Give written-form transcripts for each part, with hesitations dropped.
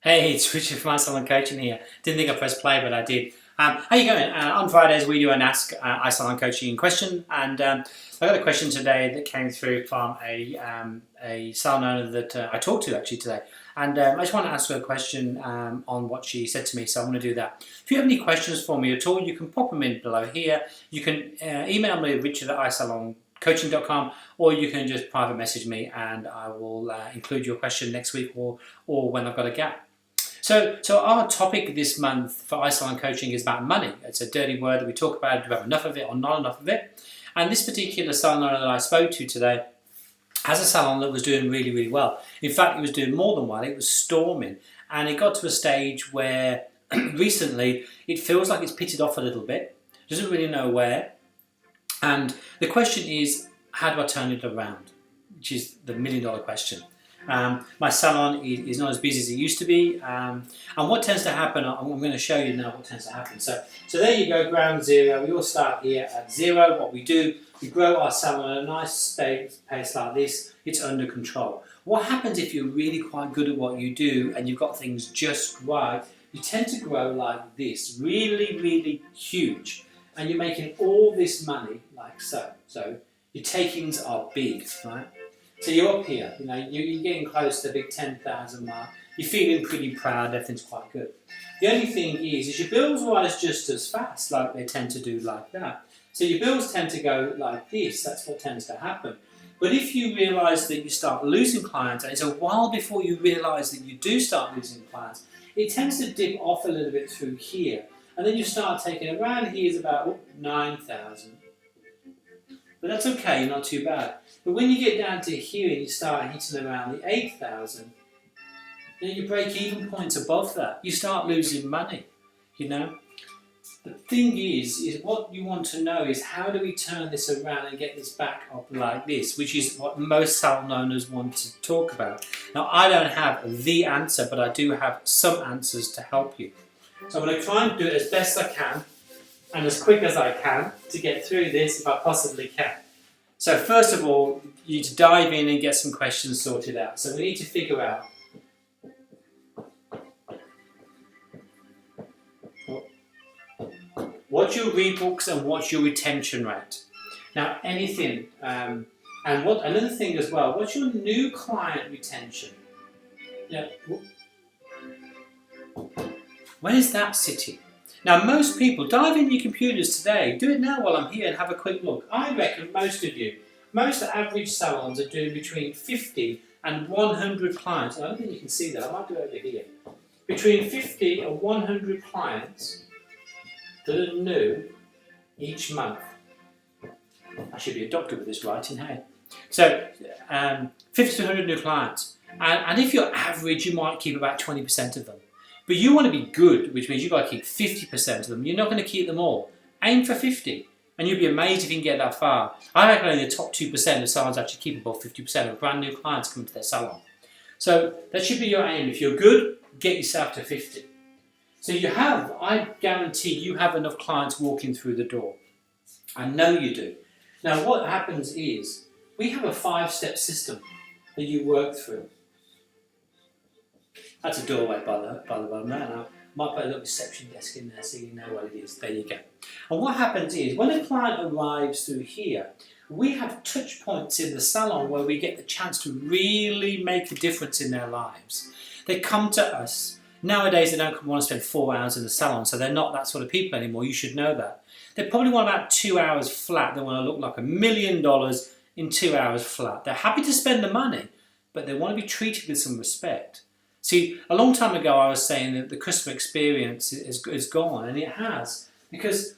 Hey, it's Richard from isalon Coaching here. Didn't think I pressed play, but I did. How you going? On Fridays we do an Ask isalon Coaching question, and I got a question today that came through from a salon owner that I talked to actually today, and I just want to ask her a question on what she said to me, so I'm going to do that. If you have any questions for me at all, you can pop them in below here. You can email me richard@isaloncoaching.com, or you can just private message me, and I will include your question next week or when I've got a gap. So our topic this month for isalon Coaching is about money. It's a dirty word that we talk about. Do we have enough of it or not enough of it? And this particular salon owner that I spoke to today has a salon that was doing really, really well. In fact, it was doing more than well. It was storming. And it got to a stage where recently it feels like it's pitted off a little bit. Doesn't really know where. And the question is, how do I turn it around? Which is the million-dollar question. My salon is not as busy as it used to be, and what tends to happen, I'm going to show you now what tends to happen. So there you go, ground zero. We all start here at zero. What we do, we grow our salon at a nice pace like this. It's under control. What happens if you're really quite good at what you do and you've got things just right? You tend to grow like this, really, really huge, and you're making all this money like so. So your takings are big, right? So you're up here, you're getting close to the big 10,000 mark. You're feeling pretty proud, everything's quite good. The only thing is your bills rise just as fast, like they tend to do like that. So your bills tend to go like this, that's what tends to happen. But if you realise that you start losing clients, and it's a while before you realise that you do start losing clients, it tends to dip off a little bit through here. And then you start taking around here is about 9,000. But that's okay, not too bad. But when you get down to here and you start hitting around the 8,000, then your break-even point's above that. You start losing money, The thing is what you want to know is how do we turn this around and get this back up like this, which is what most salon owners want to talk about. Now, I don't have the answer, but I do have some answers to help you. So I'm going to try and do it as best I can, and as quick as I can to get through this if I possibly can. So first of all, you need to dive in and get some questions sorted out. So we need to figure out what's your rebooks and what's your retention rate. Now anything, and another thing as well, what's your new client retention? Where is that sitting? Now most people, dive in your computers today, do it now while I'm here and have a quick look. I reckon most average salons are doing between 50 and 100 clients. I don't think you can see that, I might do it over here. Between 50 and 100 clients that are new each month. I should be a doctor with this writing, hey? So 50 to 100 new clients. And if you're average, you might keep about 20% of them. But you want to be good, which means you've got to keep 50% of them. You're not going to keep them all. Aim for 50, and you'll be amazed if you can get that far. I reckon only the top 2% of salons actually keep above 50% of brand new clients coming to their salon. So that should be your aim. If you're good, get yourself to 50. So I guarantee you have enough clients walking through the door. I know you do. Now what happens is, we have a 5-step system that you work through. That's a doorway by the bottom there. I might put a little reception desk in there so you know what it is. There you go. And what happens is, when a client arrives through here, we have touch points in the salon where we get the chance to really make a difference in their lives. They come to us. Nowadays they don't want to spend 4 hours in the salon, so they're not that sort of people anymore. You should know that. They probably want about 2 hours flat. They want to look like $1 million in 2 hours flat. They're happy to spend the money, but they want to be treated with some respect. See, a long time ago I was saying that the customer experience is gone, and it has, because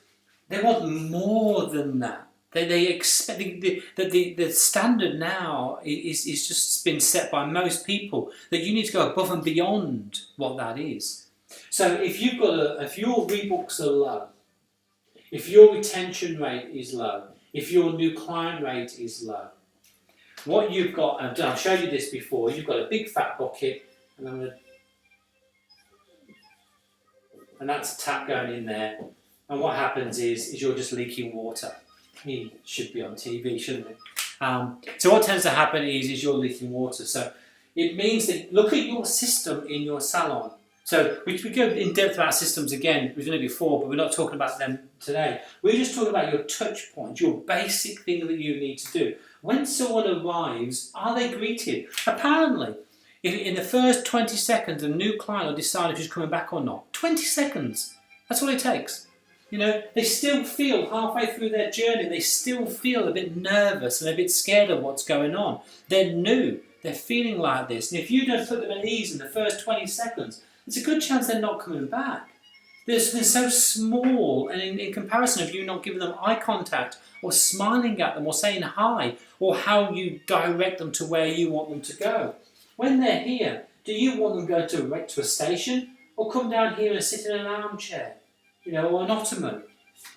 they want more than that. They expect the standard now is just been set by most people that you need to go above and beyond what that is. So if your rebooks are low, if your retention rate is low, if your new client rate is low, what you've got, and I've showed you this before, you've got a big fat bucket. And that's a tap going in there, and what happens is you're just leaking water. He should be on TV, shouldn't he? So what tends to happen is you're leaking water. So It means that look at your system in your salon. So we go in depth about systems again, we've done it before, but we're not talking about them today. We're just talking about your touch points, your basic thing that you need to do. When someone arrives, are they greeted? Apparently, if in the first 20 seconds a new client will decide if she's coming back or not. 20 seconds. That's all it takes. You know, they still feel halfway through their journey, they still feel a bit nervous and a bit scared of what's going on. They're new. They're feeling like this. And if you don't put them at ease in the first 20 seconds, it's a good chance they're not coming back. They're so small, and in comparison of you not giving them eye contact or smiling at them or saying hi or how you direct them to where you want them to go. When they're here, do you want them to go direct to a station or come down here and sit in an armchair, you know, or an ottoman?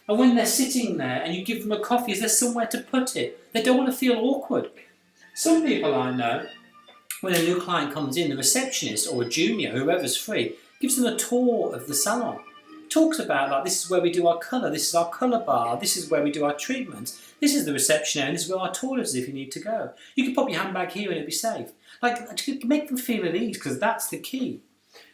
And when they're sitting there and you give them a coffee, is there somewhere to put it? They don't want to feel awkward. Some people I know, when a new client comes in, the receptionist or a junior, whoever's free, gives them a tour of the salon. Talks about, like, this is where we do our colour, this is our colour bar, this is where we do our treatments, this is the reception area, and this is where our toilet is if you need to go. You can pop your handbag here and it'll be safe. Like, to make them feel at ease, because that's the key.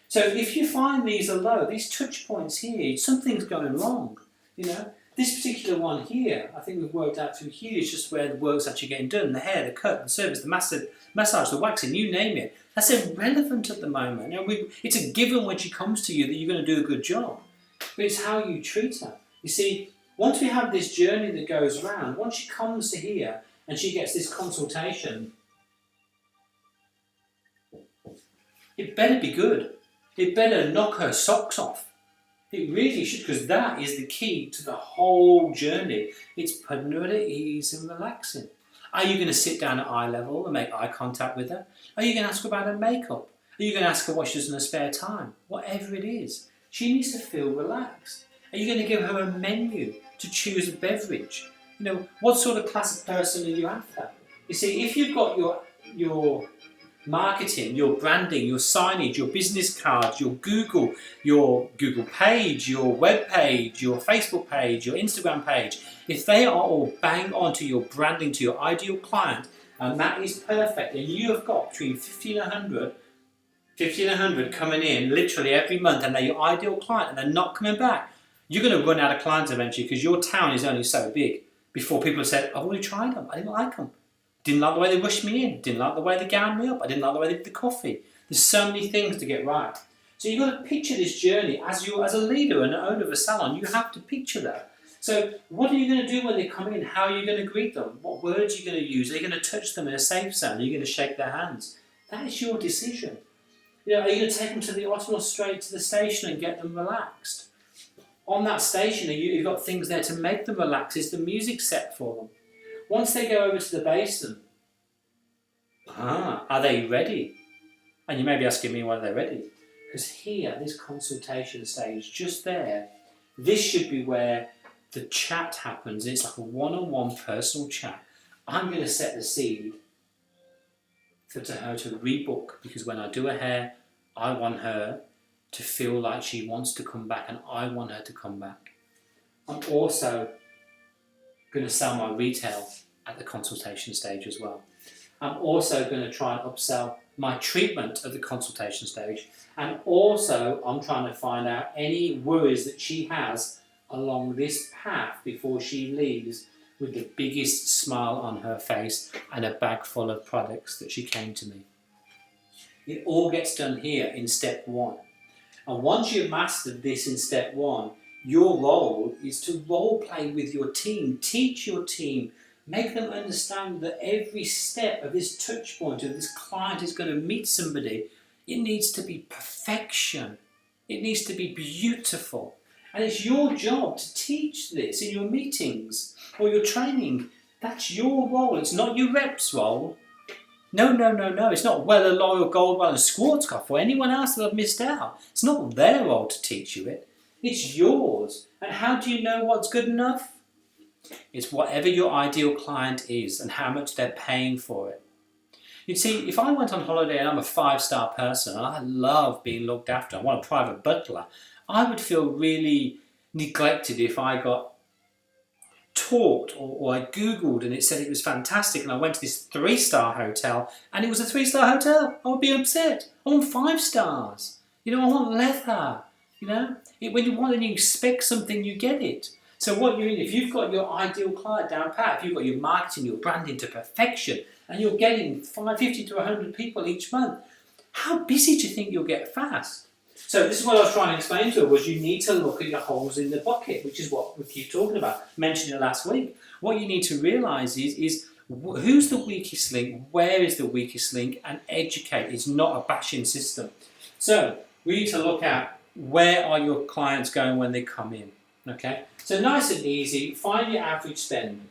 So if you find these are low, these touch points here, something's going wrong, you know. This particular one here, I think we've worked out through here, is just where the work's actually getting done. The hair, the cut, the service, the massage, the waxing, you name it. That's irrelevant at the moment. You know, it's a given when she comes to you that you're going to do a good job. But it's how you treat her. You see, once we have this journey that goes around, once she comes to here and she gets this consultation, it better be good. It better knock her socks off. It really should, because that is the key to the whole journey. It's putting her at ease and relaxing. Are you going to sit down at eye level and make eye contact with her? Are you going to ask her about her makeup? Are you going to ask her what she does in her spare time? Whatever it is, she needs to feel relaxed. Are you going to give her a menu to choose a beverage? You know, what sort of class of person are you after? You see, if you've got your marketing, your branding, your signage, your business cards, your Google page, your web page, your Facebook page, your Instagram page, if they are all bang on to your branding, to your ideal client, and that is perfect, and you have got between 50 and 100 coming in literally every month, and they're your ideal client, and they're not coming back, you're going to run out of clients eventually, because your town is only so big before people have said, I've already tried them, I didn't like them. Didn't like the way they rushed me in. Didn't like the way they gowned me up. I didn't like the way they did the coffee. There's so many things to get right. So you've got to picture this journey as a leader and an owner of a salon. You have to picture that. So what are you going to do when they come in? How are you going to greet them? What words are you going to use? Are you going to touch them in a safe zone? Are you going to shake their hands? That is your decision. You know, are you going to take them to the ottoman or straight to the station and get them relaxed? On that station, you've got things there to make them relax. Is the music set for them? Once they go over to the basin, are they ready? And you may be asking me, why are they ready? Because here, this consultation stage, just there, this should be where the chat happens. It's like a one-on-one personal chat. I'm going to set the seed for her to rebook, because when I do her hair, I want her to feel like she wants to come back, and I want her to come back. I'm also going to sell my retail at the consultation stage as well. I'm also going to try and upsell my treatment at the consultation stage, and also I'm trying to find out any worries that she has along this path before she leaves with the biggest smile on her face and a bag full of products that she came to me. It all gets done here in step one. And once you've mastered this in step one, your role is to role play with your team, teach your team, make them understand that every step of this touch point, of this client is going to meet somebody, it needs to be perfection. It needs to be beautiful. And it's your job to teach this in your meetings or your training. That's your role. It's not your rep's role. No. It's not Weller, L'Oreal, Goldwell and Schwarzkopf or anyone else that I've missed out. It's not their role to teach you it. It's yours. And how do you know what's good enough? It's whatever your ideal client is and how much they're paying for it. You see, if I went on holiday and I'm a 5-star person and I love being looked after, I want a private butler, I would feel really neglected if I got taught or I Googled and it said it was fantastic and I went to this 3-star hotel and it was a 3-star hotel, I would be upset. I want 5 stars. I want leather. When you want and you expect something, you get it. So if you've got your ideal client down pat, if you've got your marketing, your branding to perfection, and you're getting 50 to 100 people each month, how busy do you think you'll get fast? So this is what I was trying to explain to her, was you need to look at your holes in the bucket, which is what we keep talking about. Mentioned it last week. What you need to realise is who's the weakest link, where is the weakest link, and educate. It's not a bashing system. So we need to look at where are your clients going when they come in. Okay, so nice and easy, find your average spend.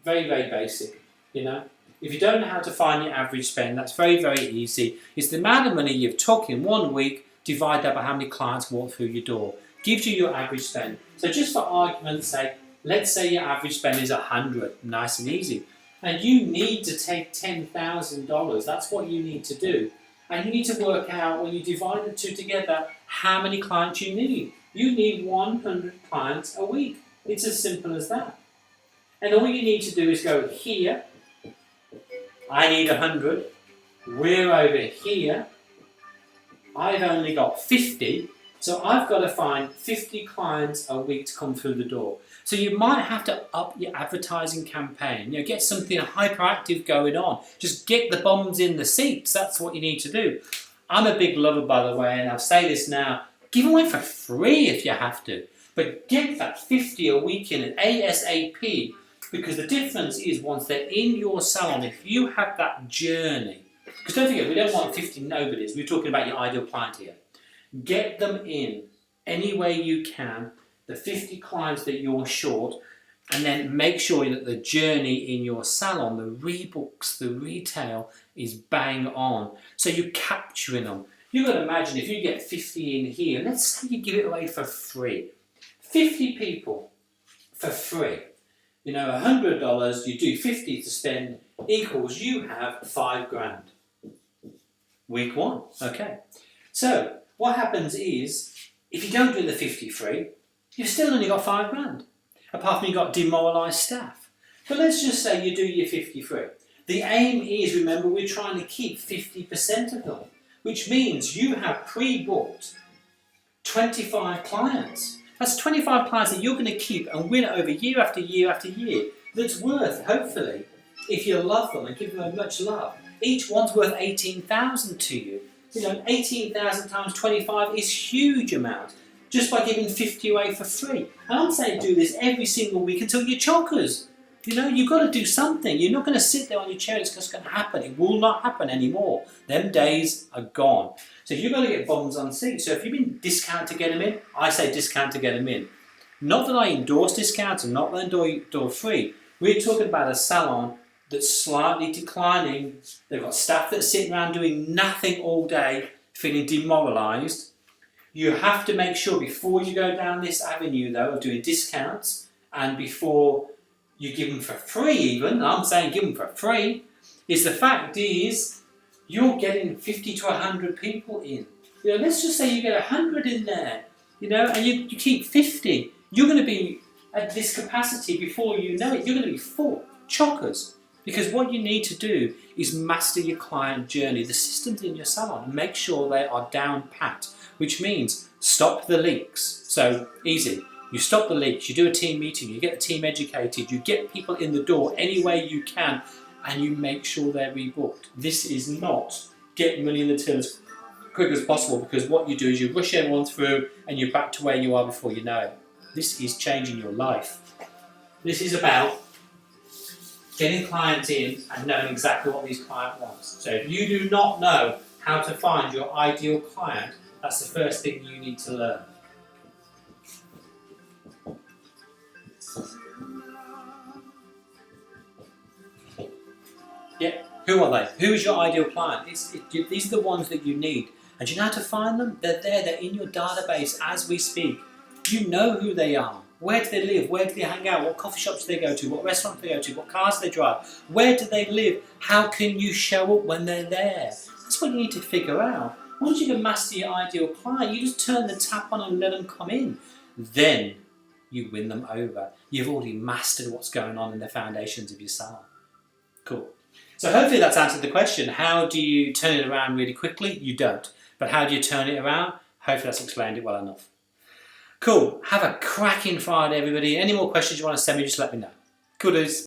Very, very basic, If you don't know how to find your average spend, that's very, very easy. It's the amount of money you've took in 1 week, divide that by how many clients walk through your door. Gives you your average spend. So just for argument's sake, let's say your average spend is 100, nice and easy. And you need to take $10,000, that's what you need to do. And you need to work out, when you divide the two together, how many clients you need. You need 100 clients a week. It's as simple as that. And all you need to do is go here. I need 100. We're over here. I've only got 50. So I've got to find 50 clients a week to come through the door. So you might have to up your advertising campaign. Get something hyperactive going on. Just get the bombs in the seats. That's what you need to do. I'm a big lover, by the way, and I'll say this now. Give away for free if you have to. But get that 50 a week in an ASAP, because the difference is once they're in your salon, if you have that journey, because don't forget, we don't want 50 nobodies. We're talking about your ideal client here. Get them in any way you can, the 50 clients that you're short, and then make sure that the journey in your salon, the rebooks, the retail, is bang on. So you're capturing them. You've got to imagine if you get 50 in here, let's say you give it away for free. 50 people for free. $100, you do 50 to spend, equals you have $5,000. Week 1, okay. So what happens is, if you don't do the 50 free, you've still only got $5,000. Apart from you've got demoralised staff. But let's just say you do your 50 free. The aim is, remember, we're trying to keep 50% of them, which means you have pre-booked 25 clients. That's 25 clients that you're going to keep and win over year after year after year. That's worth, hopefully, if you love them and give them much love, each one's worth 18,000 to you. 18,000 times 25 is a huge amount, just by giving 50 away for free. And I'm saying do this every single week until you're chockers. You've got to do something. You're not going to sit there on your chair, it's just going to happen. It will not happen anymore. Them days are gone. So you've got to get bums on seats. So if you've been discount to get them in, I say discount to get them in. Not that I endorse discounts and not that I endorse free. We're talking about a salon that's slightly declining. They've got staff that are sitting around doing nothing all day, feeling demoralised. You have to make sure before you go down this avenue, though, of doing discounts, and before you give them for free even, I'm saying give them for free, is the fact is you're getting 50 to 100 people in. Let's just say you get 100 in there, and you keep 50. You're going to be at this capacity before you know it. You're going to be full, chockers. Because what you need to do is master your client journey, the systems in your salon, and make sure they are down pat, which means stop the leaks. So easy. You stop the leaks, you do a team meeting, you get the team educated, you get people in the door any way you can, and you make sure they're rebooked. This is not get money in the till as quick as possible, because what you do is you rush everyone through and you're back to where you are before you know it. This is changing your life. This is about getting clients in and knowing exactly what these clients want. So if you do not know how to find your ideal client, that's the first thing you need to learn. Yeah, who are they? Who is your ideal client? These are the ones that you need. And do you know how to find them? They're there, they're in your database as we speak. You know who they are. Where do they live? Where do they hang out? What coffee shops do they go to? What restaurants do they go to? What cars do they drive? Where do they live? How can you show up when they're there? That's what you need to figure out. Once you can master your ideal client, you just turn the tap on and let them come in. Then you win them over. you've already mastered what's going on in the foundations of your salon. Cool. So hopefully that's answered the question. How do you turn it around really quickly? You don't. But how do you turn it around? Hopefully that's explained it well enough. Cool. Have a cracking Friday, everybody. Any more questions you want to send me, just let me know. Cool dudes.